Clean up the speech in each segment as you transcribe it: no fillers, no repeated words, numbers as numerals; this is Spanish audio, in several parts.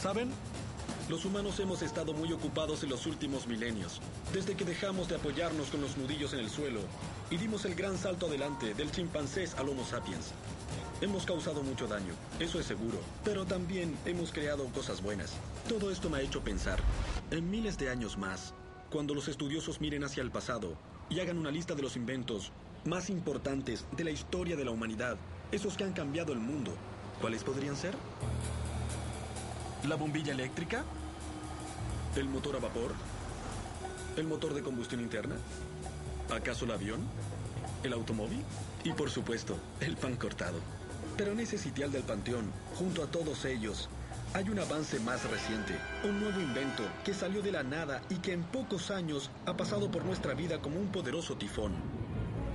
¿Saben? Los humanos hemos estado muy ocupados en los últimos milenios, desde que dejamos de apoyarnos con los nudillos en el suelo y dimos el gran salto adelante del chimpancés al Homo sapiens. Hemos causado mucho daño, eso es seguro, pero también hemos creado cosas buenas. Todo esto me ha hecho pensar, en miles de años más, cuando los estudiosos miren hacia el pasado y hagan una lista de los inventos más importantes de la historia de la humanidad, esos que han cambiado el mundo, ¿cuáles podrían ser? ¿La bombilla eléctrica? ¿El motor a vapor? ¿El motor de combustión interna? ¿Acaso el avión? ¿El automóvil? Y por supuesto, el pan cortado. Pero en ese sitial del panteón, junto a todos ellos, hay un avance más reciente, un nuevo invento que salió de la nada y que en pocos años ha pasado por nuestra vida como un poderoso tifón.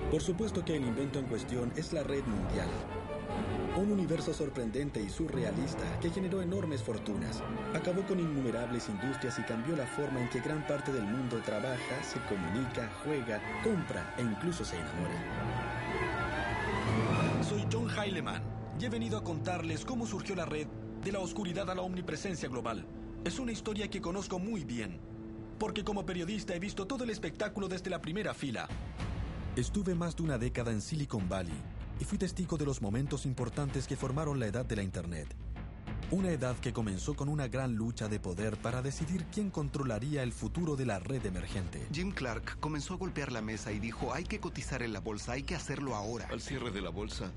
Por supuesto que el invento en cuestión es la red mundial. Un universo sorprendente y surrealista que generó enormes fortunas, acabó con innumerables industrias y cambió la forma en que gran parte del mundo trabaja, se comunica, juega, compra e incluso se enamora. Soy John Heilemann y he venido a contarles cómo surgió la red de la oscuridad a la omnipresencia global. Es una historia que conozco muy bien, porque como periodista he visto todo el espectáculo desde la primera fila. Estuve más de una década en Silicon Valley y fui testigo de los momentos importantes que formaron la edad de la Internet. Una edad que comenzó con una gran lucha de poder para decidir quién controlaría el futuro de la red emergente. Jim Clark comenzó a golpear la mesa y dijo, hay que cotizar en la bolsa, hay que hacerlo ahora. Al cierre de la bolsa,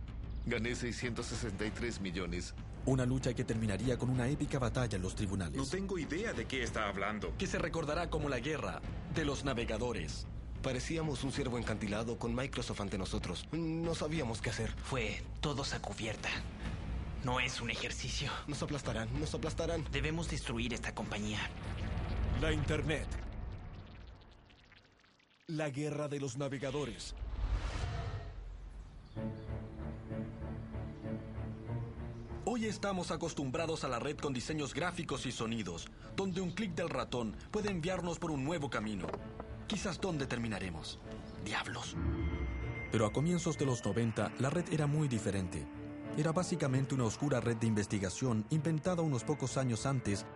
gané 663 millones. Una lucha que terminaría con una épica batalla en los tribunales. No tengo idea de qué está hablando. Que se recordará como la guerra de los navegadores. Parecíamos un ciervo encantilado con Microsoft ante nosotros. No sabíamos qué hacer. Fue todos a cubierta. No es un ejercicio. Nos aplastarán, nos aplastarán. Debemos destruir esta compañía. La Internet. La guerra de los navegadores. Hoy estamos acostumbrados a la red con diseños gráficos y sonidos, donde un clic del ratón puede enviarnos por un nuevo camino. Quizás dónde terminaremos. ¡Diablos! Pero a comienzos de los 90, la red era muy diferente. Era básicamente una oscura red de investigación inventada unos pocos años antes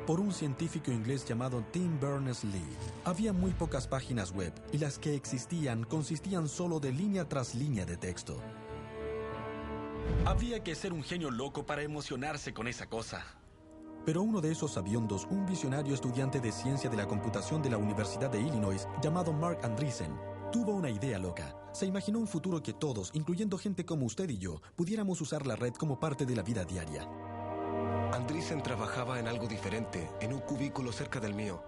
por un científico inglés llamado Tim Berners-Lee. Había muy pocas páginas web y las que existían consistían solo de línea tras línea de texto. Había que ser un genio loco para emocionarse con esa cosa. Pero uno de esos sabiondos, un visionario estudiante de ciencia de la computación de la Universidad de Illinois, llamado Mark Andreessen, tuvo una idea loca. Se imaginó un futuro que todos, incluyendo gente como usted y yo, pudiéramos usar la red como parte de la vida diaria. Andreessen trabajaba en algo diferente, en un cubículo cerca del mío.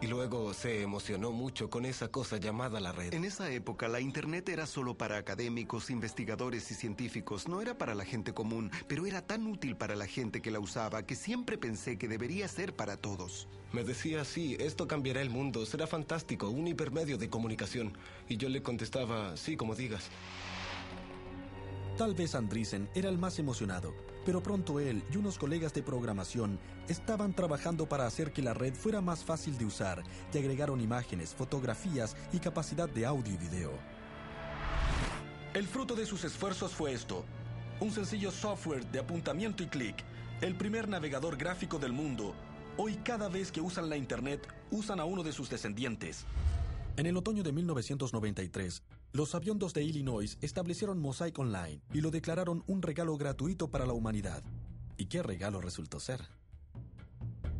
Y luego se emocionó mucho con esa cosa llamada la red. En esa época, la Internet era solo para académicos, investigadores y científicos. No era para la gente común, pero era tan útil para la gente que la usaba que siempre pensé que debería ser para todos. Me decía, sí, esto cambiará el mundo, será fantástico, un hipermedio de comunicación. Y yo le contestaba, sí, como digas. Tal vez Andreessen era el más emocionado, pero pronto él y unos colegas de programación estaban trabajando para hacer que la red fuera más fácil de usar y agregaron imágenes, fotografías y capacidad de audio y video. El fruto de sus esfuerzos fue esto: un sencillo software de apuntamiento y clic, el primer navegador gráfico del mundo. Hoy cada vez que usan la Internet, usan a uno de sus descendientes. En el otoño de 1993, los sabiondos de Illinois establecieron Mosaic Online y lo declararon un regalo gratuito para la humanidad. ¿Y qué regalo resultó ser?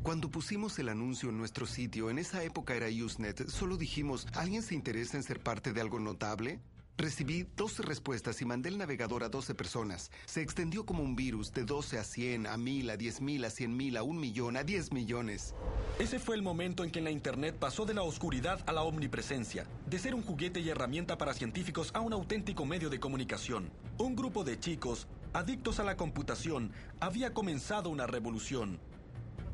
Cuando pusimos el anuncio en nuestro sitio, en esa época era Usenet, solo dijimos, ¿alguien se interesa en ser parte de algo notable? Recibí 12 respuestas y mandé el navegador a 12 personas. Se extendió como un virus de 12 a 100, a 1000, a 10,000, a 100,000, a 1 millón, a 10 millones. Ese fue el momento en que la Internet pasó de la oscuridad a la omnipresencia, de ser un juguete y herramienta para científicos a un auténtico medio de comunicación. Un grupo de chicos, adictos a la computación, había comenzado una revolución.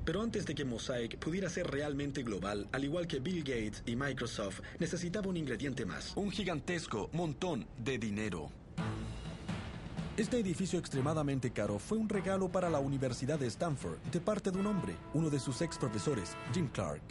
Pero antes de que Mosaic pudiera ser realmente global, al igual que Bill Gates y Microsoft, necesitaba un ingrediente más: un gigantesco montón de dinero. Este edificio extremadamente caro fue un regalo para la Universidad de Stanford, de parte de un hombre, uno de sus ex profesores, Jim Clark.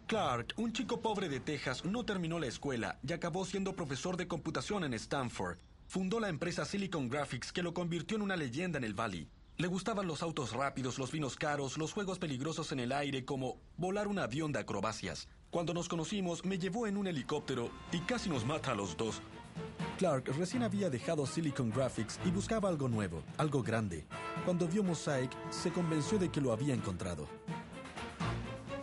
Clark, un chico pobre de Texas, no terminó la escuela y acabó siendo profesor de computación en Stanford. Fundó la empresa Silicon Graphics, que lo convirtió en una leyenda en el Valley. Le gustaban los autos rápidos, los vinos caros, los juegos peligrosos en el aire, como volar un avión de acrobacias. Cuando nos conocimos, me llevó en un helicóptero y casi nos mata a los dos. Clark recién había dejado Silicon Graphics y buscaba algo nuevo, algo grande. Cuando vio Mosaic, se convenció de que lo había encontrado.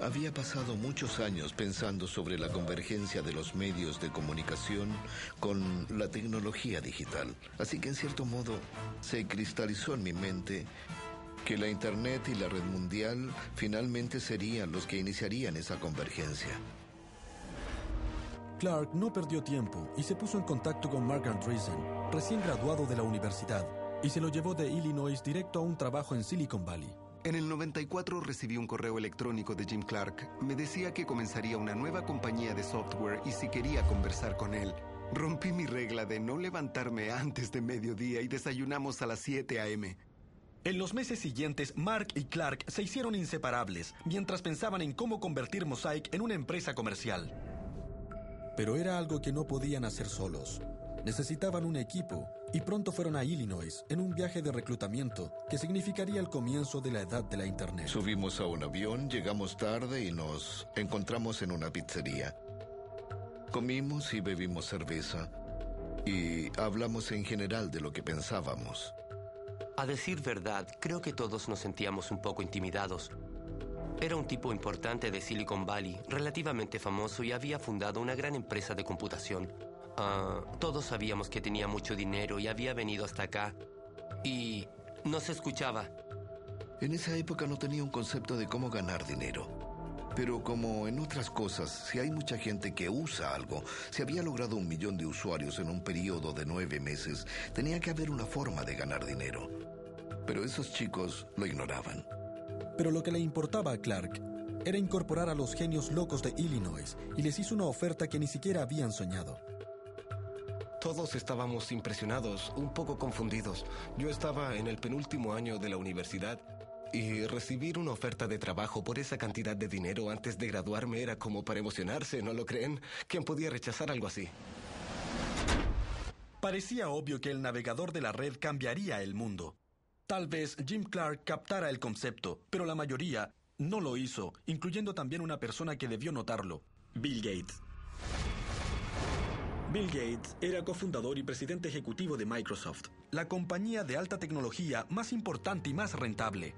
Había pasado muchos años pensando sobre la convergencia de los medios de comunicación con la tecnología digital. Así que en cierto modo se cristalizó en mi mente que la Internet y la red mundial finalmente serían los que iniciarían esa convergencia. Clark no perdió tiempo y se puso en contacto con Mark Andreessen, recién graduado de la universidad, y se lo llevó de Illinois directo a un trabajo en Silicon Valley. En el 94 recibí un correo electrónico de Jim Clark. Me decía que comenzaría una nueva compañía de software y si quería conversar con él. Rompí mi regla de no levantarme antes de mediodía y desayunamos a las 7 a.m. En los meses siguientes, Mark y Clark se hicieron inseparables mientras pensaban en cómo convertir Mosaic en una empresa comercial. Pero era algo que no podían hacer solos. Necesitaban un equipo y pronto fueron a Illinois en un viaje de reclutamiento que significaría el comienzo de la edad de la Internet. Subimos a un avión, llegamos tarde y nos encontramos en una pizzería. Comimos y bebimos cerveza y hablamos en general de lo que pensábamos. A decir verdad, creo que todos nos sentíamos un poco intimidados. Era un tipo importante de Silicon Valley, relativamente famoso y había fundado una gran empresa de computación. Todos sabíamos que tenía mucho dinero y había venido hasta acá. Y nos escuchaba. En esa época no tenía un concepto de cómo ganar dinero. Pero como en otras cosas, si hay mucha gente que usa algo, si había logrado 1 millón de usuarios en un periodo de 9 meses, tenía que haber una forma de ganar dinero. Pero esos chicos lo ignoraban. Pero lo que le importaba a Clark era incorporar a los genios locos de Illinois y les hizo una oferta que ni siquiera habían soñado. Todos estábamos impresionados, un poco confundidos. Yo estaba en el penúltimo año de la universidad y recibir una oferta de trabajo por esa cantidad de dinero antes de graduarme era como para emocionarse, ¿no lo creen? ¿Quién podía rechazar algo así? Parecía obvio que el navegador de la red cambiaría el mundo. Tal vez Jim Clark captara el concepto, pero la mayoría no lo hizo, incluyendo también una persona que debió notarlo: Bill Gates. Bill Gates era cofundador y presidente ejecutivo de Microsoft, la compañía de alta tecnología más importante y más rentable.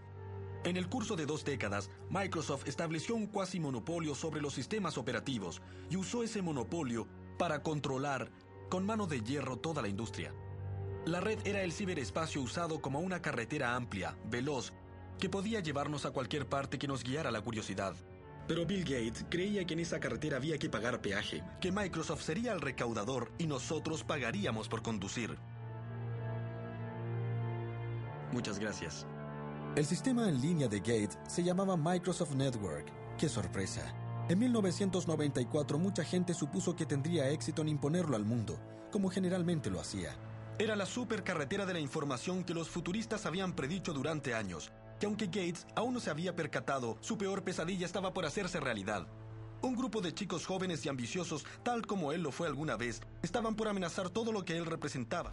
En el curso de 2 décadas, Microsoft estableció un cuasi monopolio sobre los sistemas operativos y usó ese monopolio para controlar con mano de hierro toda la industria. La red era el ciberespacio usado como una carretera amplia, veloz, que podía llevarnos a cualquier parte que nos guiara la curiosidad. Pero Bill Gates creía que en esa carretera había que pagar peaje, que Microsoft sería el recaudador y nosotros pagaríamos por conducir. Muchas gracias. El sistema en línea de Gates se llamaba Microsoft Network. ¡Qué sorpresa! En 1994 mucha gente supuso que tendría éxito en imponerlo al mundo, como generalmente lo hacía. Era la supercarretera de la información que los futuristas habían predicho durante años, que aunque Gates aún no se había percatado, su peor pesadilla estaba por hacerse realidad. Un grupo de chicos jóvenes y ambiciosos, tal como él lo fue alguna vez, estaban por amenazar todo lo que él representaba.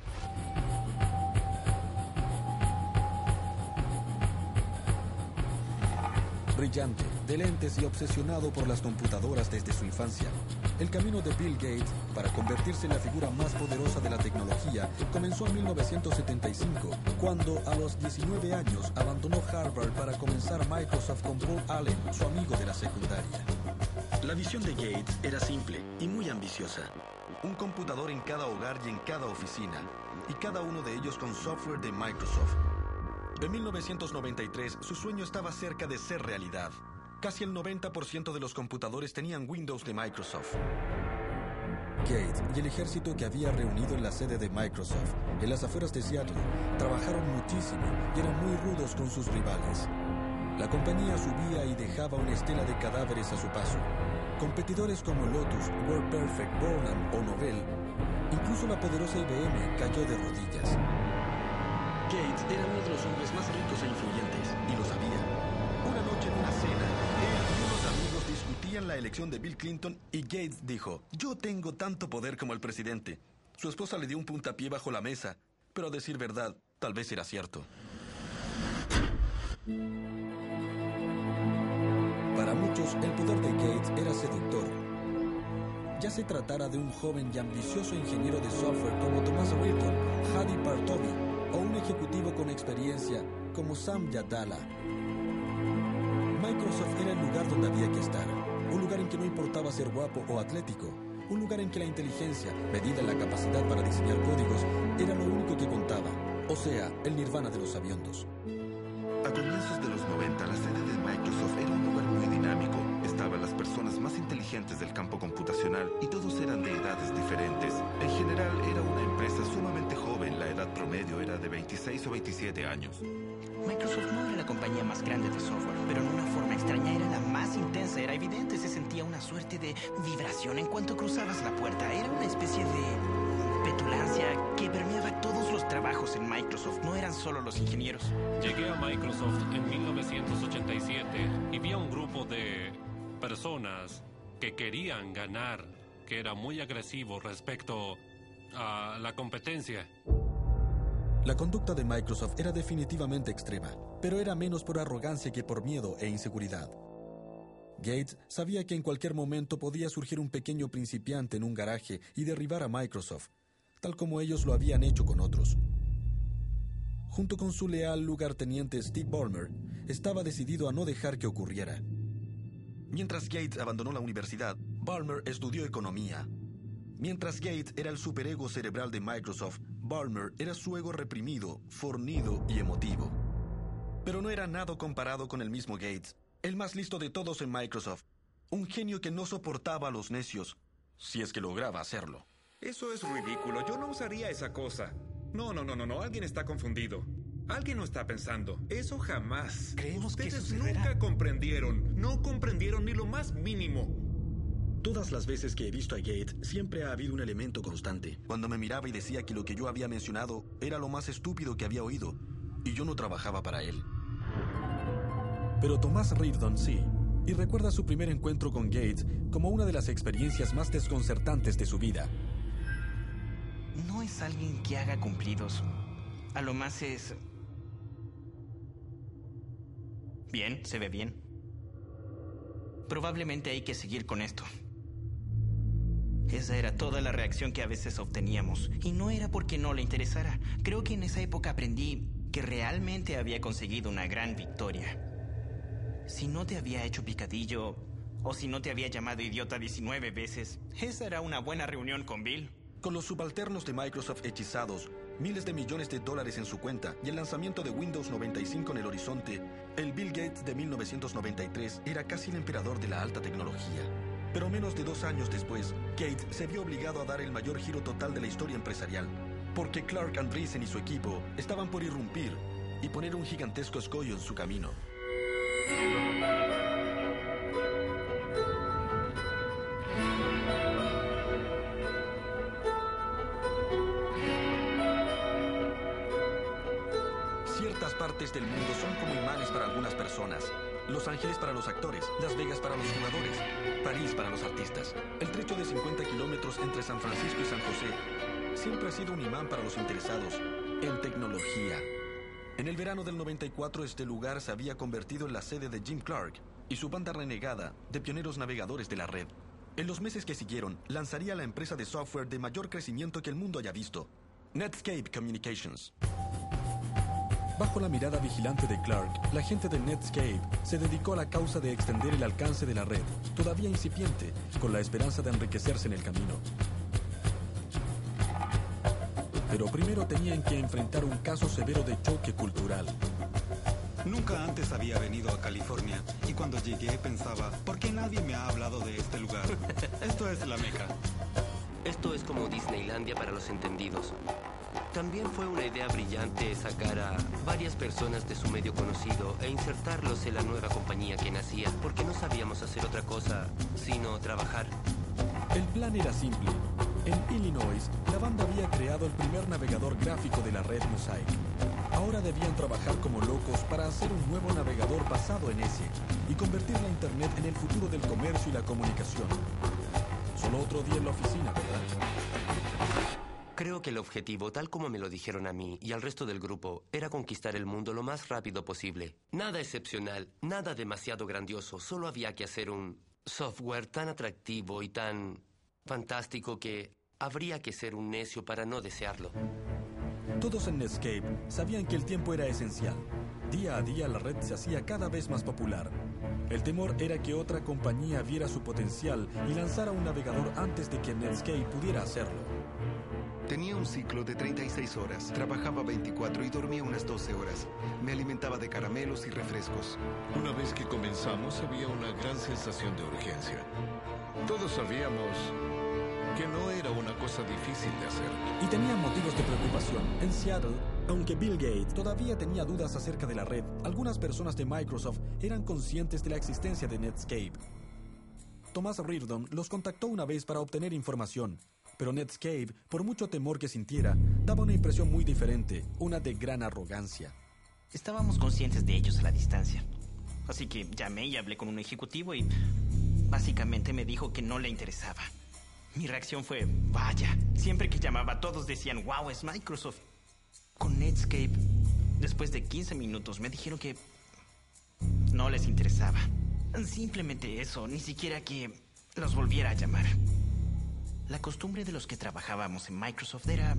Brillante, de lentes y obsesionado por las computadoras desde su infancia, el camino de Bill Gates para convertirse en la figura más poderosa de la tecnología comenzó en 1975, cuando a los 19 años abandonó Harvard para comenzar Microsoft con Paul Allen, su amigo de la secundaria. La visión de Gates era simple y muy ambiciosa. Un computador en cada hogar y en cada oficina, y cada uno de ellos con software de Microsoft. En 1993, su sueño estaba cerca de ser realidad. Casi el 90% de los computadores tenían Windows de Microsoft. Gates y el ejército que había reunido en la sede de Microsoft, en las afueras de Seattle, trabajaron muchísimo y eran muy rudos con sus rivales. La compañía subía y dejaba una estela de cadáveres a su paso. Competidores como Lotus, WordPerfect, Borland o Novell, incluso la poderosa IBM cayó de rodillas. Gates era uno de los hombres más ricos e influyentes, y lo sabía. Una noche en una cena, él y unos amigos discutían la elección de Bill Clinton y Gates dijo: "Yo tengo tanto poder como el presidente". Su esposa le dio un puntapié bajo la mesa, pero a decir verdad, tal vez era cierto. Para muchos, el poder de Gates era seductor. Ya se tratara de un joven y ambicioso ingeniero de software como Thomas Rilton, Hadi Partovi, o un ejecutivo con experiencia como Sam Yadala. Microsoft era el lugar donde había que estar. Un lugar en que no importaba ser guapo o atlético. Un lugar en que la inteligencia, medida en la capacidad para diseñar códigos, era lo único que contaba. O sea, el nirvana de los sabiondos. A comienzos de los 90, la sede de Microsoft era un lugar muy dinámico. Estaban las personas más inteligentes del campo computacional y todos eran de edades diferentes. En general, era una empresa sumamente joven. La edad promedio era de 26 o 27 años. Microsoft no era la compañía más grande de software, pero en una forma extraña era la más intensa. Era evidente, se sentía una suerte de vibración en cuanto cruzabas la puerta. Era una especie de petulancia que permeaba todos los trabajos en Microsoft. No eran solo los ingenieros. Llegué a Microsoft en 1987 y vi a un grupo de personas que querían ganar, que era muy agresivo respecto a la competencia. La conducta de Microsoft era definitivamente extrema, pero era menos por arrogancia que por miedo e inseguridad. Gates sabía que en cualquier momento podía surgir un pequeño principiante en un garaje y derribar a Microsoft, tal como ellos lo habían hecho con otros. Junto con su leal lugarteniente Steve Ballmer, estaba decidido a no dejar que ocurriera. Mientras Gates abandonó la universidad, Ballmer estudió economía. Mientras Gates era el superego cerebral de Microsoft, Ballmer era su ego reprimido, fornido y emotivo. Pero no era nada comparado con el mismo Gates, el más listo de todos en Microsoft. Un genio que no soportaba a los necios, si es que lograba hacerlo. Eso es ridículo. Yo no usaría esa cosa. No. Alguien está confundido. Alguien no está pensando. Eso jamás. Creemos que Ustedes sucederá. nunca comprendieron. No comprendieron ni lo más mínimo. Todas las veces que he visto a Gates, siempre ha habido un elemento constante. Cuando me miraba y decía que lo que yo había mencionado era lo más estúpido que había oído, y yo no trabajaba para él. Pero Thomas Rilton sí, y recuerda su primer encuentro con Gates como una de las experiencias más desconcertantes de su vida. No es alguien que haga cumplidos. A lo más es... bien, se ve bien. Probablemente hay que seguir con esto. Esa era toda la reacción que a veces obteníamos. Y no era porque no le interesara. Creo que en esa época aprendí que realmente había conseguido una gran victoria. Si no te había hecho picadillo, o si no te había llamado idiota 19 veces, esa era una buena reunión con Bill. Con los subalternos de Microsoft hechizados, miles de millones de dólares en su cuenta y el lanzamiento de Windows 95 en el horizonte, el Bill Gates de 1993 era casi el emperador de la alta tecnología. Pero menos de 2 años después, Gates se vio obligado a dar el mayor giro total de la historia empresarial, porque Clark Andreessen y su equipo estaban por irrumpir y poner un gigantesco escollo en su camino. Ciertas partes del mundo son como imanes para algunas personas. Los Ángeles para los actores, Las Vegas para los jugadores, París para los artistas. El trecho de 50 kilómetros entre San Francisco y San José siempre ha sido un imán para los interesados en tecnología. En el verano del 94 este lugar se había convertido en la sede de Jim Clark y su banda renegada de pioneros navegadores de la red. En los meses que siguieron, lanzaría la empresa de software de mayor crecimiento que el mundo haya visto, Netscape Communications. Bajo la mirada vigilante de Clark, la gente de Netscape se dedicó a la causa de extender el alcance de la red, todavía incipiente, con la esperanza de enriquecerse en el camino. Pero primero tenían que enfrentar un caso severo de choque cultural. Nunca antes había venido a California y cuando llegué pensaba, ¿por qué nadie me ha hablado de este lugar? Esto es la Meca. Esto es como Disneylandia para los entendidos. También fue una idea brillante sacar a varias personas de su medio conocido e insertarlos en la nueva compañía que nacía, porque no sabíamos hacer otra cosa sino trabajar. El plan era simple. En Illinois, la banda había creado el primer navegador gráfico de la red Mosaic. Ahora debían trabajar como locos para hacer un nuevo navegador basado en ese y convertir la Internet en el futuro del comercio y la comunicación. Solo otro día en la oficina, ¿verdad? Creo que el objetivo, tal como me lo dijeron a mí y al resto del grupo, era conquistar el mundo lo más rápido posible. Nada excepcional, nada demasiado grandioso, solo había que hacer un software tan atractivo y tan fantástico que habría que ser un necio para no desearlo. Todos en Netscape sabían que el tiempo era esencial. Día a día la red se hacía cada vez más popular. El temor era que otra compañía viera su potencial y lanzara un navegador antes de que Netscape pudiera hacerlo. Tenía un ciclo de 36 horas, trabajaba 24 y dormía unas 12 horas. Me alimentaba de caramelos y refrescos. Una vez que comenzamos había una gran sensación de urgencia. Todos sabíamos que no era una cosa difícil de hacer. Y tenían motivos de preocupación. En Seattle, aunque Bill Gates todavía tenía dudas acerca de la red, algunas personas de Microsoft eran conscientes de la existencia de Netscape. Thomas Reardon los contactó una vez para obtener información. Pero Netscape, por mucho temor que sintiera, daba una impresión muy diferente, una de gran arrogancia. Estábamos conscientes de ellos a la distancia. Así que llamé y hablé con un ejecutivo y básicamente me dijo que no le interesaba. Mi reacción fue, vaya, siempre que llamaba todos decían, wow, es Microsoft. Con Netscape, después de 15 minutos me dijeron que no les interesaba. Simplemente eso, ni siquiera que los volviera a llamar. La costumbre de los que trabajábamos en Microsoft era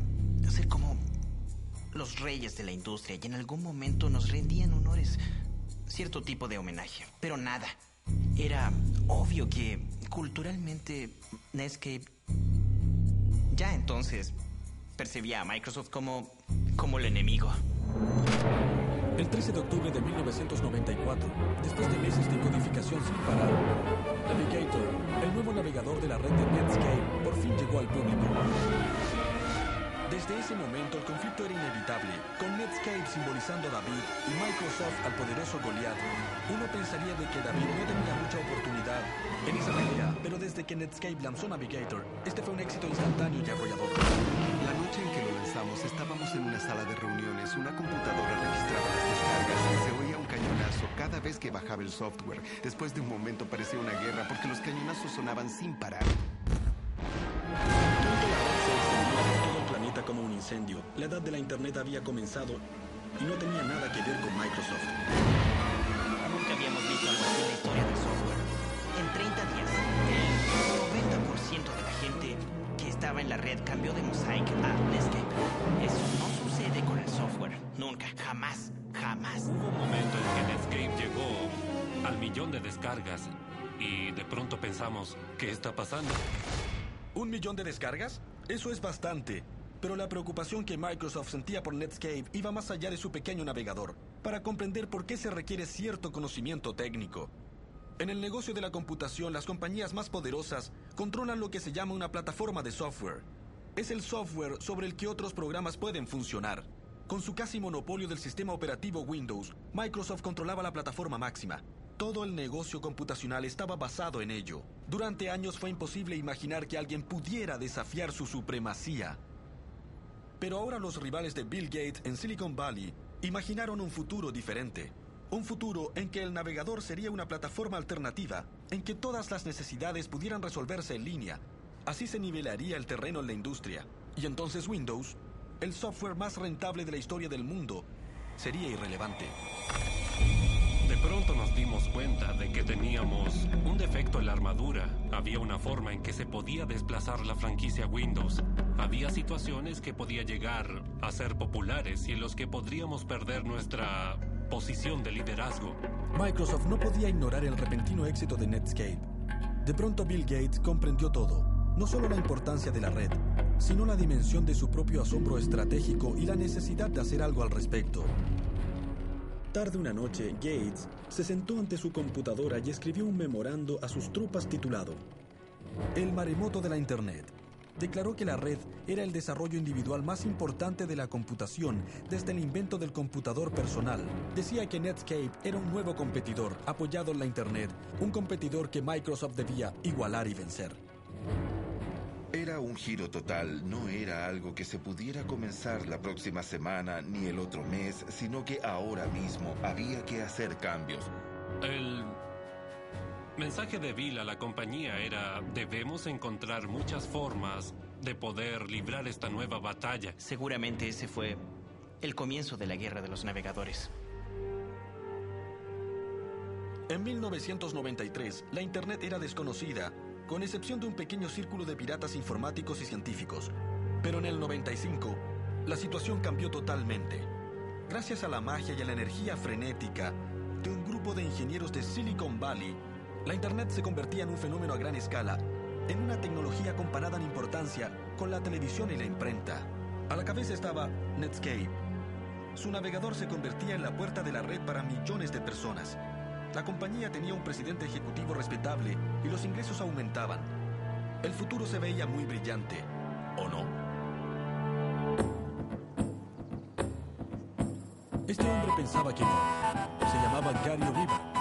ser como los reyes de la industria y en algún momento nos rendían honores, cierto tipo de homenaje, pero nada. Era obvio que culturalmente Netscape ya entonces percibía a Microsoft como el enemigo. El 13 de octubre de 1994, después de meses de codificación sin parar, Navigator, el nuevo navegador de la red de Netscape, por fin llegó al público. Desde ese momento el conflicto era inevitable, con Netscape simbolizando a David y Microsoft al poderoso Goliath. Uno pensaría de que David no tenía mucha oportunidad en esa pelea, pero desde que Netscape lanzó Navigator, este fue un éxito instantáneo y arrollador. La noche en que lo lanzamos estábamos en una sala de reuniones, una computadora registraba las descargas y se oía un cañonazo cada vez que bajaba el software. Después de un momento parecía una guerra porque los cañonazos sonaban sin parar. Como un incendio. La edad de la Internet había comenzado y no tenía nada que ver con Microsoft. Nunca habíamos visto algo así en la historia del software. En 30 días, el 90% de la gente que estaba en la red cambió de Mosaic a Netscape. Eso no sucede con el software. Nunca, jamás, jamás. Hubo un momento en que Netscape llegó al 1.000.000 de descargas y de pronto pensamos, ¿qué está pasando? ¿1 millón de descargas? Eso es bastante. Pero la preocupación que Microsoft sentía por Netscape iba más allá de su pequeño navegador, para comprender por qué se requiere cierto conocimiento técnico. En el negocio de la computación, las compañías más poderosas controlan lo que se llama una plataforma de software. Es el software sobre el que otros programas pueden funcionar. Con su casi monopolio del sistema operativo Windows, Microsoft controlaba la plataforma máxima. Todo el negocio computacional estaba basado en ello. Durante años fue imposible imaginar que alguien pudiera desafiar su supremacía. Pero ahora los rivales de Bill Gates en Silicon Valley imaginaron un futuro diferente. Un futuro en que el navegador sería una plataforma alternativa, en que todas las necesidades pudieran resolverse en línea. Así se nivelaría el terreno en la industria. Y entonces Windows, el software más rentable de la historia del mundo, sería irrelevante. De pronto nos dimos cuenta de que teníamos un defecto en la armadura. Había una forma en que se podía desplazar la franquicia Windows. Había situaciones que podía llegar a ser populares y en los que podríamos perder nuestra posición de liderazgo. Microsoft no podía ignorar el repentino éxito de Netscape. De pronto Bill Gates comprendió todo. No solo la importancia de la red, sino la dimensión de su propio asombro estratégico y la necesidad de hacer algo al respecto. Tarde una noche, Gates se sentó ante su computadora y escribió un memorando a sus tropas titulado El maremoto de la Internet. Declaró que la red era el desarrollo individual más importante de la computación desde el invento del computador personal. Decía que Netscape era un nuevo competidor apoyado en la Internet, un competidor que Microsoft debía igualar y vencer. Era un giro total, no era algo que se pudiera comenzar la próxima semana ni el otro mes, sino que ahora mismo había que hacer cambios. mensaje de Bill a la compañía era: debemos encontrar muchas formas de poder librar esta nueva batalla. Seguramente ese fue el comienzo de la guerra de los navegadores. En 1993, la Internet era desconocida, con excepción de un pequeño círculo de piratas informáticos y científicos. Pero en el 95, la situación cambió totalmente. Gracias a la magia y a la energía frenética de un grupo de ingenieros de Silicon Valley, la Internet se convertía en un fenómeno a gran escala, en una tecnología comparada en importancia con la televisión y la imprenta. A la cabeza estaba Netscape. Su navegador se convertía en la puerta de la red para millones de personas. La compañía tenía un presidente ejecutivo respetable y los ingresos aumentaban. El futuro se veía muy brillante, ¿o no? Este hombre pensaba que no. Se llamaba Gary Riva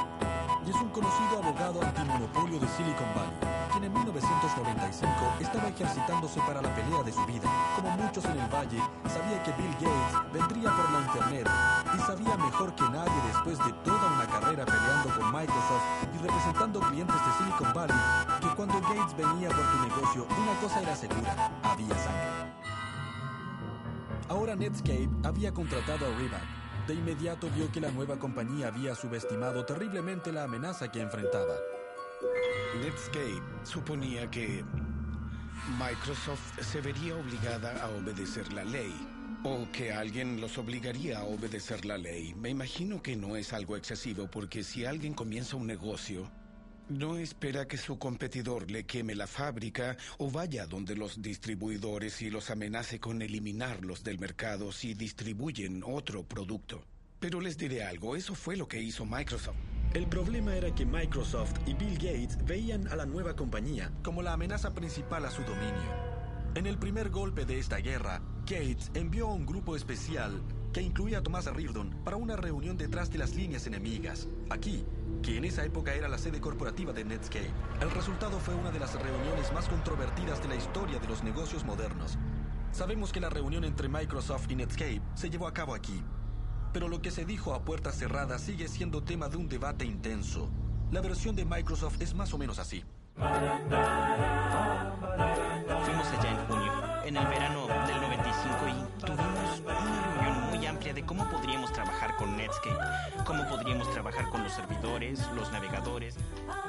y es un conocido abogado antimonopolio de Silicon Valley, quien en 1995 estaba ejercitándose para la pelea de su vida. Como muchos en el valle, sabía que Bill Gates vendría por la Internet y sabía mejor que nadie, después de toda una carrera peleando con Microsoft y representando clientes de Silicon Valley, que cuando Gates venía por tu negocio, una cosa era segura: había sangre. Ahora Netscape había contratado a Riva. De inmediato vio que la nueva compañía había subestimado terriblemente la amenaza que enfrentaba. Netscape suponía que Microsoft se vería obligada a obedecer la ley, o que alguien los obligaría a obedecer la ley. Me imagino que no es algo excesivo, porque si alguien comienza un negocio, no espera que su competidor le queme la fábrica o vaya donde los distribuidores y los amenace con eliminarlos del mercado si distribuyen otro producto. Pero les diré algo, eso fue lo que hizo Microsoft. El problema era que Microsoft y Bill Gates veían a la nueva compañía como la amenaza principal a su dominio. En el primer golpe de esta guerra, Gates envió a un grupo especial que incluía a Thomas Reardon para una reunión detrás de las líneas enemigas, aquí, que en esa época era la sede corporativa de Netscape. El resultado fue una de las reuniones más controvertidas de la historia de los negocios modernos. Sabemos que la reunión entre Microsoft y Netscape se llevó a cabo aquí, pero lo que se dijo a puertas cerradas sigue siendo tema de un debate intenso. La versión de Microsoft es más o menos así. Fuimos allá en junio, en el verano del 95, y tuvimos una reunión muy amplia de cómo podríamos trabajar con Netscape, cómo podríamos trabajar con los servidores, los navegadores,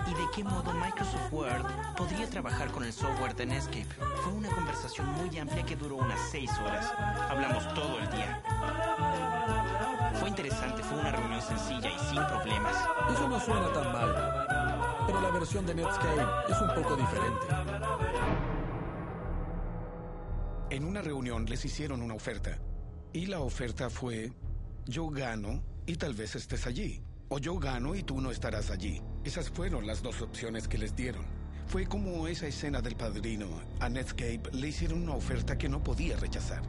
y de qué modo Microsoft Word podría trabajar con el software de Netscape. Fue una conversación muy amplia que duró unas 6 horas. Hablamos todo el día. Fue interesante, fue una reunión sencilla y sin problemas. Eso no suena tan mal, pero la versión de Netscape es un poco diferente. En una reunión les hicieron una oferta. Y la oferta fue: yo gano y tal vez estés allí. O yo gano y tú no estarás allí. Esas fueron las dos opciones que les dieron. Fue como esa escena del Padrino. A Netscape le hicieron una oferta que no podía rechazar.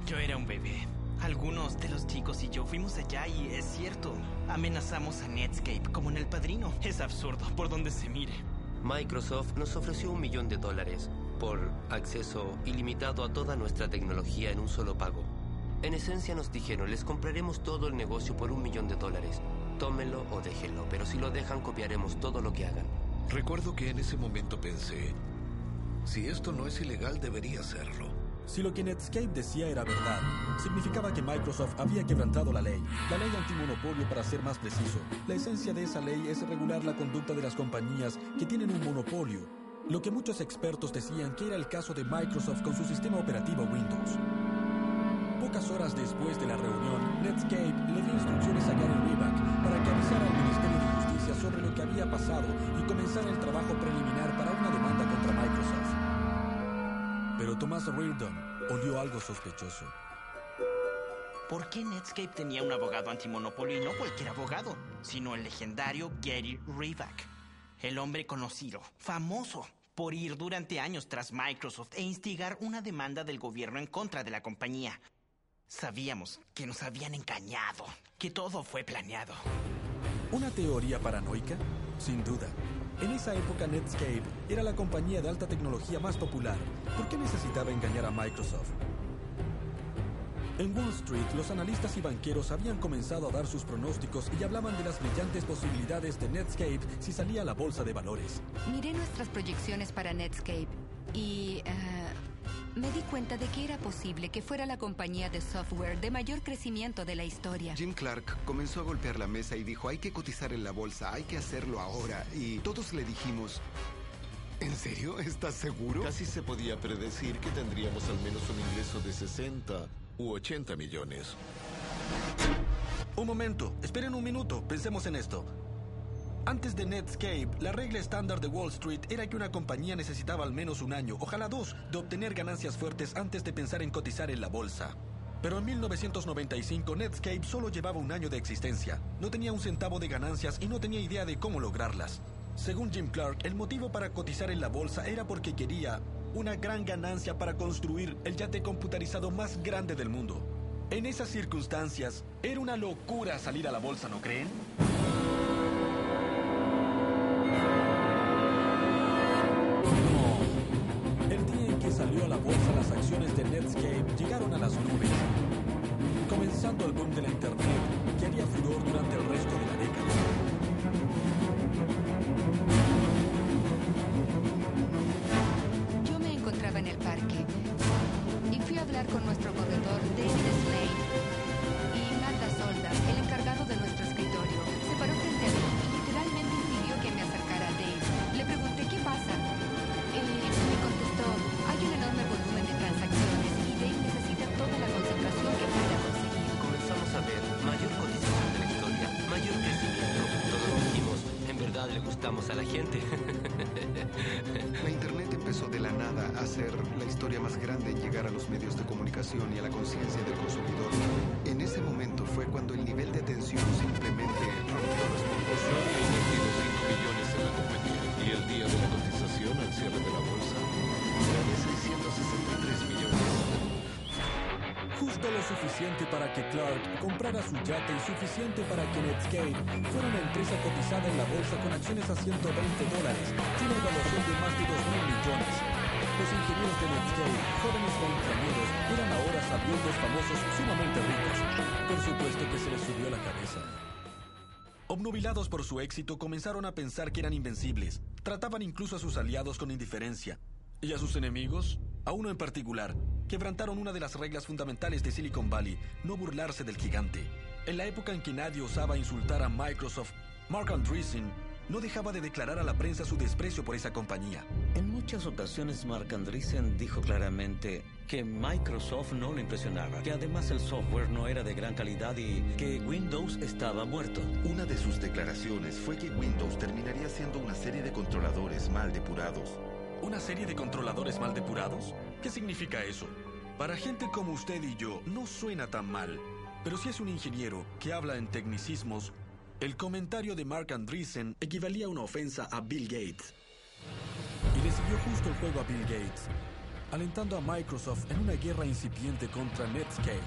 Yo era un bebé. Algunos de los chicos y yo fuimos allá y es cierto, amenazamos a Netscape como en El Padrino. Es absurdo por donde se mire. Microsoft nos ofreció $1 millón por acceso ilimitado a toda nuestra tecnología en un solo pago. En esencia nos dijeron: les compraremos todo el negocio por $1 millón. Tómenlo o déjenlo, pero si lo dejan, copiaremos todo lo que hagan. Recuerdo que en ese momento pensé, si esto no es ilegal, debería serlo. Si lo que Netscape decía era verdad, significaba que Microsoft había quebrantado la ley antimonopolio, para ser más preciso. La esencia de esa ley es regular la conducta de las compañías que tienen un monopolio, lo que muchos expertos decían que era el caso de Microsoft con su sistema operativo Windows. Pocas horas después de la reunión, Netscape le dio instrucciones a Gary Riva para que avisara al Ministerio de Justicia sobre lo que había pasado y comenzara el trabajo preliminar para una demanda contra Microsoft. Pero Thomas Reardon olió algo sospechoso. ¿Por qué Netscape tenía un abogado antimonopolio y no cualquier abogado, sino el legendario Gary Riva? El hombre conocido, famoso por ir durante años tras Microsoft e instigar una demanda del gobierno en contra de la compañía. Sabíamos que nos habían engañado, que todo fue planeado. ¿Una teoría paranoica? Sin duda. En esa época Netscape era la compañía de alta tecnología más popular. ¿Por qué necesitaba engañar a Microsoft? En Wall Street, los analistas y banqueros habían comenzado a dar sus pronósticos y hablaban de las brillantes posibilidades de Netscape si salía a la bolsa de valores. Miré nuestras proyecciones para Netscape y me di cuenta de que era posible que fuera la compañía de software de mayor crecimiento de la historia. Jim Clark comenzó a golpear la mesa y dijo, hay que cotizar en la bolsa, hay que hacerlo ahora. Y todos le dijimos, ¿en serio? ¿Estás seguro? Casi se podía predecir que tendríamos al menos un ingreso de 60 u 80 millones. Un momento, esperen un minuto, pensemos en esto. Antes de Netscape, la regla estándar de Wall Street era que una compañía necesitaba al menos un año, ojalá 2, de obtener ganancias fuertes antes de pensar en cotizar en la bolsa. Pero en 1995, Netscape solo llevaba un año de existencia. No tenía un centavo de ganancias y no tenía idea de cómo lograrlas. Según Jim Clark, el motivo para cotizar en la bolsa era porque quería una gran ganancia para construir el yate computarizado más grande del mundo. En esas circunstancias, era una locura salir a la bolsa, ¿no creen? No. El día en que salió a la bolsa, las acciones de Netscape llegaron a las nubes, comenzando el boom de la Internet, que haría furor durante el resto de la década. Yo me encontraba en el parque y fui a hablar con nuestro corredor David Slade y Magda Solda, el encargado de nuestro escritorio. Se paró frente a mí y literalmente impidió que me acercara a Dave. Le pregunté qué pasa. Él me contestó, hay un enorme volumen de transacciones y Dave necesita toda la concentración que pueda conseguir. Comenzamos a ver mayor cotización de la historia, mayor crecimiento. Todos dijimos, en verdad le gustamos a la gente. La Internet empezó de la nada a ser la historia más grande en llegar a los medios de comunicación y a la conciencia del consumidor. En ese momento fue cuando el nivel de atención simplemente rompió los mundos. Yo había invertido 5 millones en la compañía y el día de la cotización al cierre de la bolsa era de 663 millones. Justo lo suficiente para que Clark comprara su yate y suficiente para que Netscape fuera una empresa cotizada en la bolsa con acciones a $120 y una evaluación de más de 2.000 millones. Los ingenieros de Netscape, jóvenes veinteañeros, eran ahora sabiendos famosos sumamente ricos. Por supuesto que se les subió la cabeza. Obnubilados por su éxito, comenzaron a pensar que eran invencibles. Trataban incluso a sus aliados con indiferencia. ¿Y a sus enemigos? A uno en particular. Quebrantaron una de las reglas fundamentales de Silicon Valley, no burlarse del gigante. En la época en que nadie osaba insultar a Microsoft, Marc Andreessen no dejaba de declarar a la prensa su desprecio por esa compañía. En muchas ocasiones Marc Andreessen dijo claramente que Microsoft no lo impresionaba, que además el software no era de gran calidad y que Windows estaba muerto. Una de sus declaraciones fue que Windows terminaría siendo una serie de controladores mal depurados. ¿Una serie de controladores mal depurados? ¿Qué significa eso? Para gente como usted y yo, no suena tan mal. Pero si es un ingeniero que habla en tecnicismos, el comentario de Marc Andreessen equivalía a una ofensa a Bill Gates. Y le siguió justo el juego a Bill Gates, alentando a Microsoft en una guerra incipiente contra Netscape.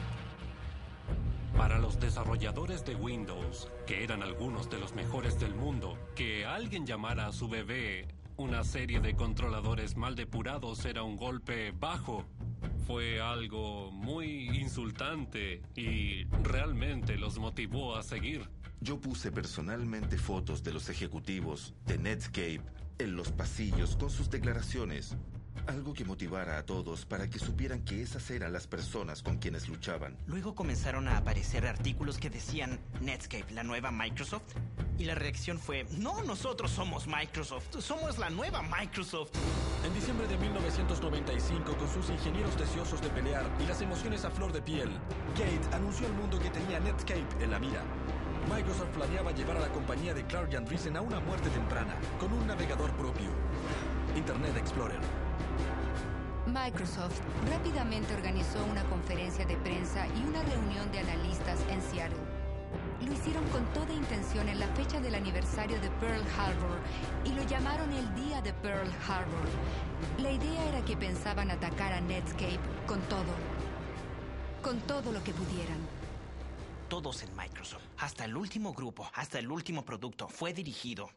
Para los desarrolladores de Windows, que eran algunos de los mejores del mundo, que alguien llamara a su bebé una serie de controladores mal depurados era un golpe bajo. Fue algo muy insultante y realmente los motivó a seguir. Yo puse personalmente fotos de los ejecutivos de Netscape en los pasillos con sus declaraciones. Algo que motivara a todos para que supieran que esas eran las personas con quienes luchaban. Luego comenzaron a aparecer artículos que decían Netscape, la nueva Microsoft. Y la reacción fue, no, nosotros somos Microsoft, somos la nueva Microsoft. En diciembre de 1995, con sus ingenieros deseosos de pelear y las emociones a flor de piel, Gates anunció al mundo que tenía Netscape en la mira. Microsoft planeaba llevar a la compañía de Clark y Andreessen a una muerte temprana, con un navegador propio, Internet Explorer. Microsoft rápidamente organizó una conferencia de prensa y una reunión de analistas en Seattle. Lo hicieron con toda intención en la fecha del aniversario de Pearl Harbor y lo llamaron el Día de Pearl Harbor. La idea era que pensaban atacar a Netscape con todo lo que pudieran. Todos en Microsoft, hasta el último grupo, hasta el último producto, fue dirigido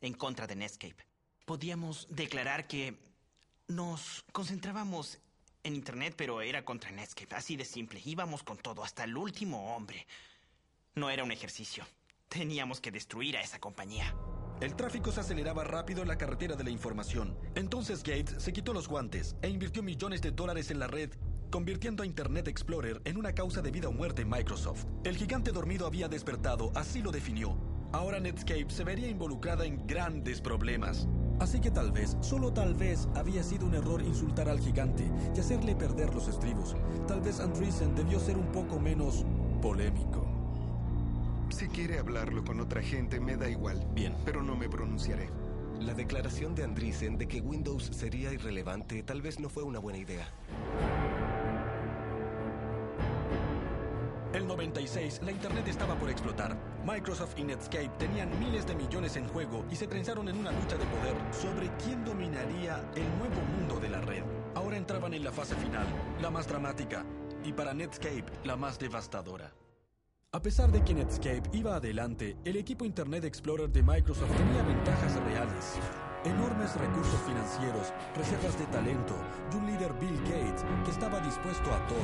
en contra de Netscape. Podíamos declarar que nos concentrábamos en Internet, pero era contra Netscape. Así de simple. Íbamos con todo, hasta el último hombre. No era un ejercicio. Teníamos que destruir a esa compañía. El tráfico se aceleraba rápido en la carretera de la información. Entonces Gates se quitó los guantes e invirtió millones de dólares en la red, convirtiendo a Internet Explorer en una causa de vida o muerte en Microsoft. El gigante dormido había despertado, así lo definió. Ahora Netscape se vería involucrada en grandes problemas. Así que tal vez, solo tal vez, había sido un error insultar al gigante y hacerle perder los estribos. Tal vez Andreessen debió ser un poco menos polémico. Si quiere hablarlo con otra gente, me da igual. Bien. Pero no me pronunciaré. La declaración de Andreessen de que Windows sería irrelevante tal vez no fue una buena idea. El 96, la Internet estaba por explotar. Microsoft y Netscape tenían miles de millones en juego y se trenzaron en una lucha de poder sobre quién dominaría el nuevo mundo de la red. Ahora entraban en la fase final, la más dramática, y para Netscape, la más devastadora. A pesar de que Netscape iba adelante, el equipo Internet Explorer de Microsoft tenía ventajas reales. Enormes recursos financieros, reservas de talento y un líder Bill Gates que estaba dispuesto a todo,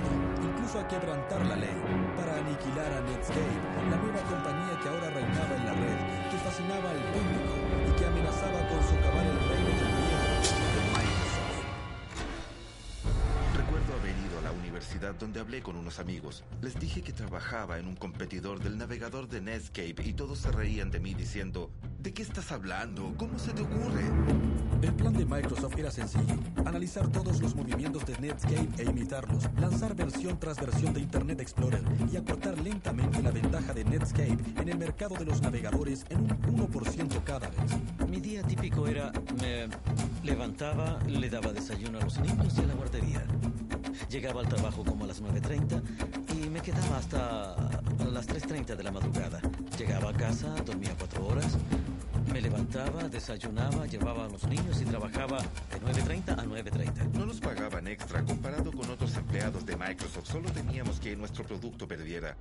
incluso a quebrantar la ley, para aniquilar a Netscape, la nueva compañía que ahora reinaba en la red, que fascinaba al público y que amenazaba con socavar el reino del miedo de Microsoft. Recuerdo haber ido a la universidad donde hablé con unos amigos. Les dije que trabajaba en un competidor del navegador de Netscape y todos se reían de mí diciendo: ¿de qué estás hablando? ¿Cómo se te ocurre? El plan de Microsoft era sencillo: analizar todos los movimientos de Netscape e imitarlos, lanzar versión tras versión de Internet Explorer y acortar lentamente la ventaja de Netscape en el mercado de los navegadores en un 1% cada vez. Mi día típico era, me levantaba, le daba desayuno a los niños y a la guardería. Llegaba al trabajo como a las 9:30 y me quedaba hasta las 3:30 de la madrugada. Llegaba a casa, dormía 4 horas, me levantaba, desayunaba, llevaba a los niños y trabajaba de 9:30 a 9:30. No nos pagaban extra comparado con otros empleados de Microsoft. Solo teníamos que nuestro producto perdiera.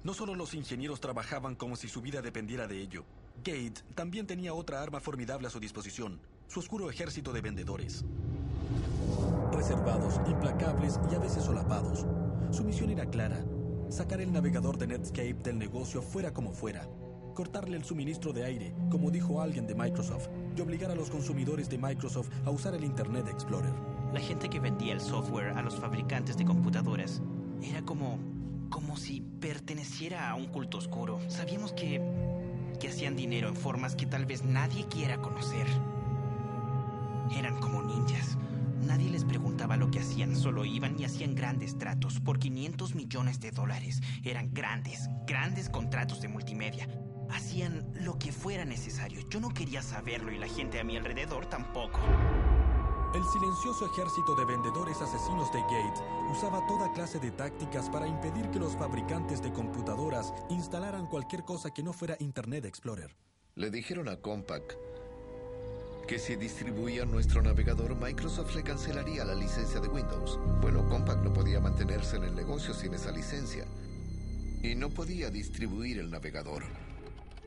No solo los ingenieros trabajaban como si su vida dependiera de ello. Gates también tenía otra arma formidable a su disposición: su oscuro ejército de vendedores. Reservados, implacables y a veces solapados. Su misión era clara: sacar el navegador de Netscape del negocio fuera como fuera. Cortarle el suministro de aire, como dijo alguien de Microsoft, y obligar a los consumidores de Microsoft a usar el Internet Explorer. La gente que vendía el software a los fabricantes de computadoras era como si perteneciera a un culto oscuro. Sabíamos que hacían dinero en formas que tal vez nadie quiera conocer. Eran como ninjas. Nadie les preguntaba lo que hacían, solo iban y hacían grandes tratos por $500 millones. Eran grandes contratos de multimedia. Hacían lo que fuera necesario. Yo no quería saberlo y la gente a mi alrededor tampoco. El silencioso ejército de vendedores asesinos de Gates usaba toda clase de tácticas para impedir que los fabricantes de computadoras instalaran cualquier cosa que no fuera Internet Explorer. Le dijeron a Compaq que si distribuían nuestro navegador, Microsoft le cancelaría la licencia de Windows. Bueno, Compaq no podía mantenerse en el negocio sin esa licencia y no podía distribuir el navegador.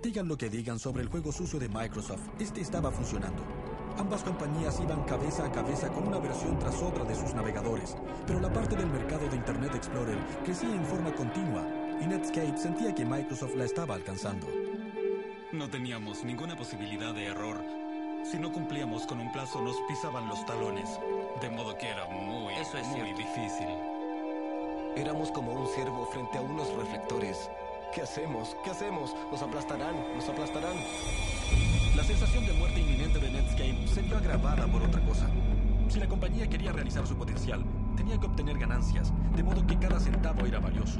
Digan lo que digan sobre el juego sucio de Microsoft, este estaba funcionando. Ambas compañías iban cabeza a cabeza con una versión tras otra de sus navegadores, pero la parte del mercado de Internet Explorer crecía en forma continua y Netscape sentía que Microsoft la estaba alcanzando. No teníamos ninguna posibilidad de error. Si no cumplíamos con un plazo, nos pisaban los talones. De modo que era muy difícil. Éramos como un ciervo frente a unos reflectores. ¿Qué hacemos? ¿Qué hacemos? Nos aplastarán, nos aplastarán. La sensación de muerte inminente de Netscape se vio agravada por otra cosa. Si la compañía quería realizar su potencial, tenía que obtener ganancias, de modo que cada centavo era valioso.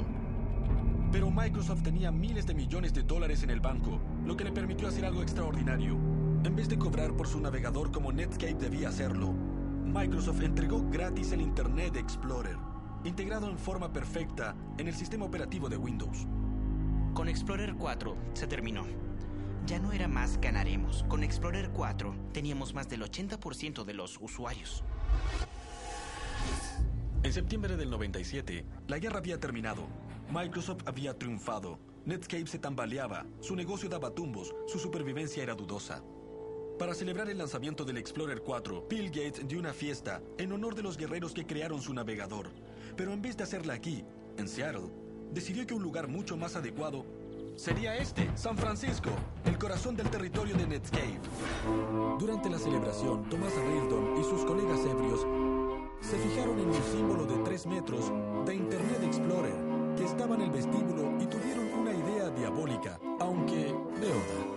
Pero Microsoft tenía miles de millones de dólares en el banco, lo que le permitió hacer algo extraordinario. En vez de cobrar por su navegador como Netscape debía hacerlo, Microsoft entregó gratis el Internet Explorer, integrado en forma perfecta en el sistema operativo de Windows. Con Explorer 4 se terminó. Ya no era más ganaremos. Con Explorer 4 teníamos más del 80% de los usuarios. En septiembre del 97, la guerra había terminado. Microsoft había triunfado. Netscape se tambaleaba, su negocio daba tumbos, su supervivencia era dudosa. Para celebrar el lanzamiento del Explorer 4, Bill Gates dio una fiesta en honor de los guerreros que crearon su navegador. Pero en vez de hacerla aquí, en Seattle, decidió que un lugar mucho más adecuado sería San Francisco, el corazón del territorio de Netscape. Durante la celebración, Thomas Raildon y sus colegas ebrios se fijaron en un símbolo de 3 metros de Internet Explorer que estaba en el vestíbulo y tuvieron una idea diabólica, aunque de otra.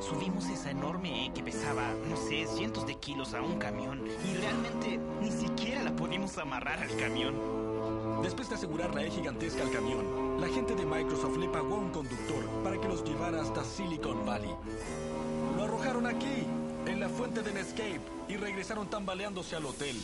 Subimos esa enorme que pesaba, no sé, cientos de kilos a un camión y realmente ni siquiera la pudimos amarrar al camión. Después de asegurar la gigantesca al camión, la gente de Microsoft le pagó a un conductor para que los llevara hasta Silicon Valley. Lo arrojaron aquí, en la fuente de Netscape, y regresaron tambaleándose al hotel.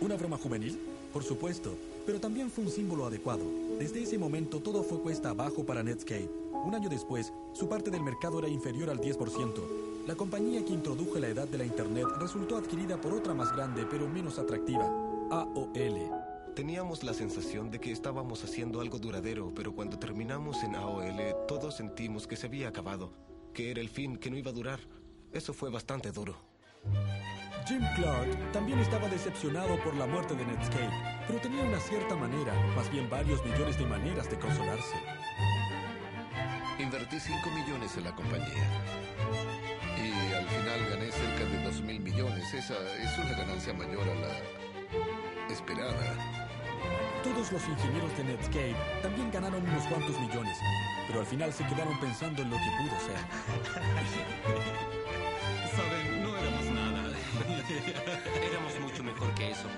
¿Una broma juvenil? Por supuesto, pero también fue un símbolo adecuado. Desde ese momento todo fue cuesta abajo para Netscape. Un año después, su parte del mercado era inferior al 10%. La compañía que introdujo la edad de la Internet resultó adquirida por otra más grande pero menos atractiva, AOL. Teníamos la sensación de que estábamos haciendo algo duradero, pero cuando terminamos en AOL, todos sentimos que se había acabado, que era el fin, que no iba a durar. Eso fue bastante duro. Jim Clark también estaba decepcionado por la muerte de Netscape, pero tenía una cierta manera, más bien varios millones de maneras de consolarse. Invertí 5 millones en la compañía. Y al final gané cerca de 2.000 millones. Esa es una ganancia mayor a la esperada. Todos los ingenieros de Netscape también ganaron unos cuantos millones, pero al final se quedaron pensando en lo que pudo ser. Saben, no éramos nada. Éramos mucho mejor que eso.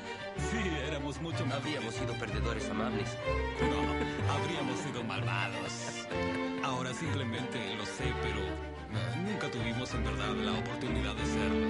Sí, éramos mucho mejor. Habríamos sido perdedores amables. No, habríamos sido malvados. Ahora simplemente lo sé, pero nunca tuvimos en verdad la oportunidad de serlo.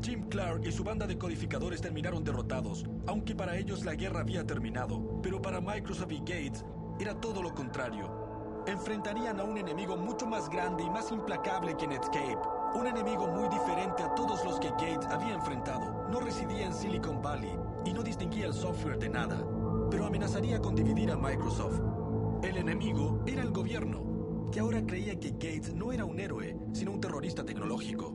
Jim Clark y su banda de codificadores terminaron derrotados, aunque para ellos la guerra había terminado. Pero para Microsoft y Gates era todo lo contrario. Enfrentarían a un enemigo mucho más grande y más implacable que Netscape. Un enemigo muy diferente a todos los que Gates había enfrentado. No residía en Silicon Valley y no distinguía el software de nada, pero amenazaría con dividir a Microsoft. El enemigo era el gobierno, que ahora creía que Gates no era un héroe, sino un terrorista tecnológico.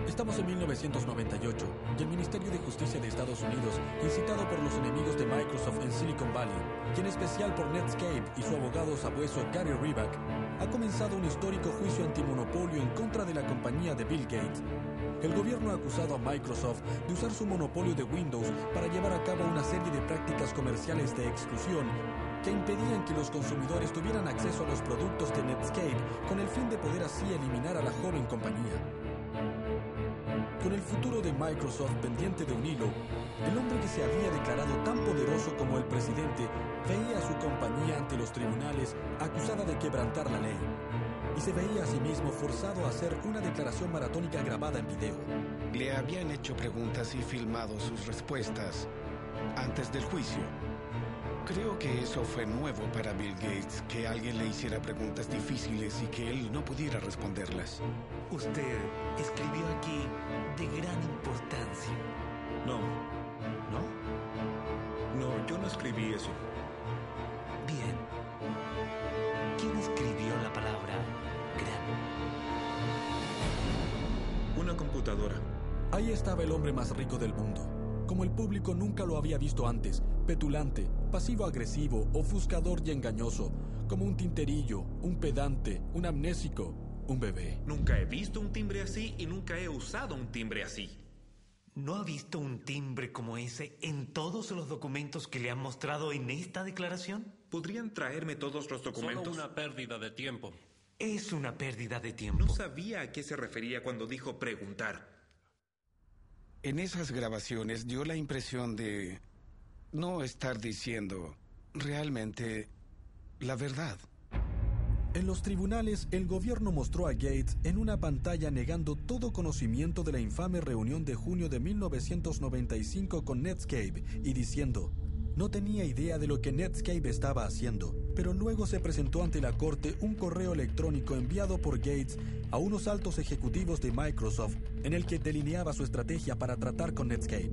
Estamos en 1998 y el Ministerio de Justicia de Estados Unidos, incitado por los enemigos de Microsoft en Silicon Valley, y en especial por Netscape y su abogado sabueso Gary Reback, ha comenzado un histórico juicio antimonopolio en contra de la compañía de Bill Gates. El gobierno ha acusado a Microsoft de usar su monopolio de Windows para llevar a cabo una serie de prácticas comerciales de exclusión que impedían que los consumidores tuvieran acceso a los productos de Netscape con el fin de poder así eliminar a la joven compañía. Con el futuro de Microsoft pendiente de un hilo, el hombre que se había declarado tan poderoso como el presidente veía a su compañía ante los tribunales acusada de quebrantar la ley y se veía a sí mismo forzado a hacer una declaración maratónica grabada en video. Le habían hecho preguntas y filmado sus respuestas antes del juicio. Creo que eso fue nuevo para Bill Gates, que alguien le hiciera preguntas difíciles y que él no pudiera responderlas. Usted escribió aquí de gran importancia. No, yo no escribí eso. Bien. ¿Quién escribió la palabra gran? Una computadora. Ahí estaba el hombre más rico del mundo. Como el público nunca lo había visto antes, petulante, pasivo-agresivo, ofuscador y engañoso, como un tinterillo, un pedante, un amnésico, un bebé. Nunca he visto un timbre así y nunca he usado un timbre así. ¿No ha visto un timbre como ese en todos los documentos que le han mostrado en esta declaración? ¿Podrían traerme todos los documentos? Solo una pérdida de tiempo. Es una pérdida de tiempo. No sabía a qué se refería cuando dijo preguntar. En esas grabaciones dio la impresión de no estar diciendo realmente la verdad. En los tribunales, el gobierno mostró a Gates en una pantalla negando todo conocimiento de la infame reunión de junio de 1995 con Netscape y diciendo: no tenía idea de lo que Netscape estaba haciendo, pero luego se presentó ante la corte un correo electrónico enviado por Gates a unos altos ejecutivos de Microsoft en el que delineaba su estrategia para tratar con Netscape.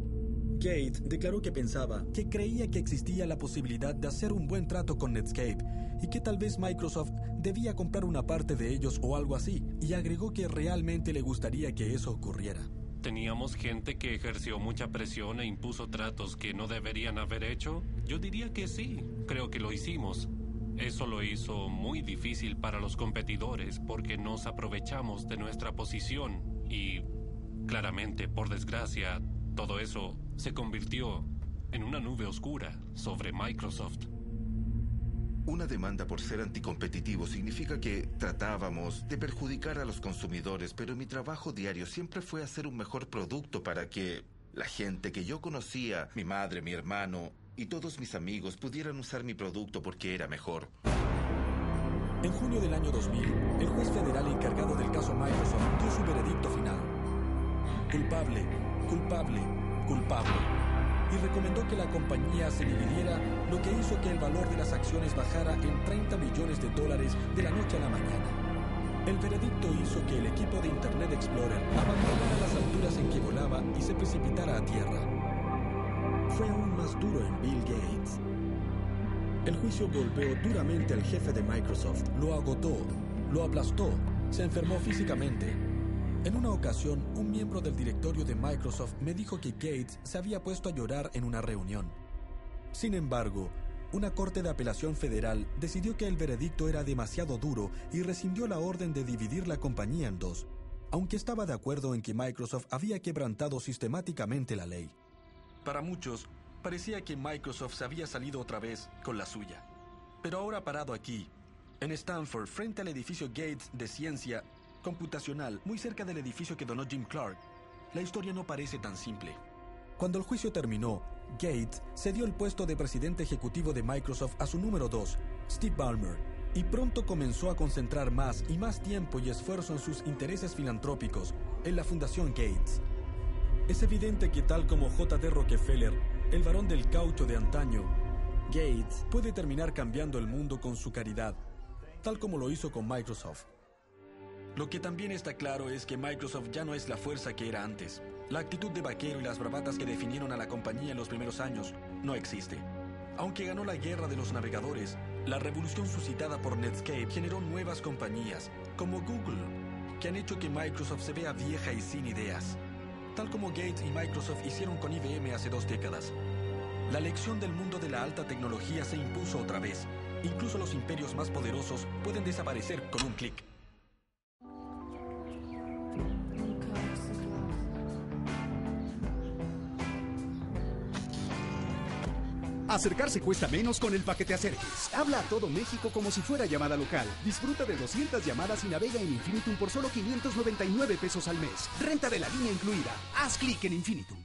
Gates declaró que pensaba que creía que existía la posibilidad de hacer un buen trato con Netscape y que tal vez Microsoft debía comprar una parte de ellos o algo así, y agregó que realmente le gustaría que eso ocurriera. ¿Teníamos gente que ejerció mucha presión e impuso tratos que no deberían haber hecho? Yo diría que sí, creo que lo hicimos. Eso lo hizo muy difícil para los competidores porque nos aprovechamos de nuestra posición y, claramente, por desgracia, todo eso se convirtió en una nube oscura sobre Microsoft. Una demanda por ser anticompetitivo significa que tratábamos de perjudicar a los consumidores, pero mi trabajo diario siempre fue hacer un mejor producto para que la gente que yo conocía, mi madre, mi hermano y todos mis amigos pudieran usar mi producto porque era mejor. En junio del año 2000, el juez federal encargado del caso Microsoft dio su veredicto final. Culpable, culpable, culpable. Y recomendó que la compañía se dividiera, lo que hizo que el valor de las acciones bajara en $30 millones de la noche a la mañana. El veredicto hizo que el equipo de Internet Explorer abandonara las alturas en que volaba y se precipitara a tierra. Fue aún más duro en Bill Gates. El juicio golpeó duramente al jefe de Microsoft, lo agotó, lo aplastó, se enfermó físicamente. En una ocasión, un miembro del directorio de Microsoft me dijo que Gates se había puesto a llorar en una reunión. Sin embargo, una corte de apelación federal decidió que el veredicto era demasiado duro y rescindió la orden de dividir la compañía en dos, aunque estaba de acuerdo en que Microsoft había quebrantado sistemáticamente la ley. Para muchos, parecía que Microsoft se había salido otra vez con la suya. Pero ahora parado aquí, en Stanford, frente al edificio Gates de Ciencia Computacional, muy cerca del edificio que donó Jim Clark, la historia no parece tan simple. Cuando el juicio terminó, Gates cedió el puesto de presidente ejecutivo de Microsoft a su número 2, Steve Ballmer, y pronto comenzó a concentrar más y más tiempo y esfuerzo en sus intereses filantrópicos, en la Fundación Gates. Es evidente que tal como J.D. Rockefeller, el varón del caucho de antaño, Gates puede terminar cambiando el mundo con su caridad, tal como lo hizo con Microsoft. Lo que también está claro es que Microsoft ya no es la fuerza que era antes. La actitud de vaquero y las bravatas que definieron a la compañía en los primeros años no existe. Aunque ganó la guerra de los navegadores, la revolución suscitada por Netscape generó nuevas compañías, como Google, que han hecho que Microsoft se vea vieja y sin ideas, tal como Gates y Microsoft hicieron con IBM hace 2 décadas. La lección del mundo de la alta tecnología se impuso otra vez. Incluso los imperios más poderosos pueden desaparecer con un clic. Acercarse cuesta menos con el paquete Acerques. Habla a todo México como si fuera llamada local. Disfruta de 200 llamadas y navega en Infinitum por solo $599 al mes. Renta de la línea incluida. Haz clic en Infinitum.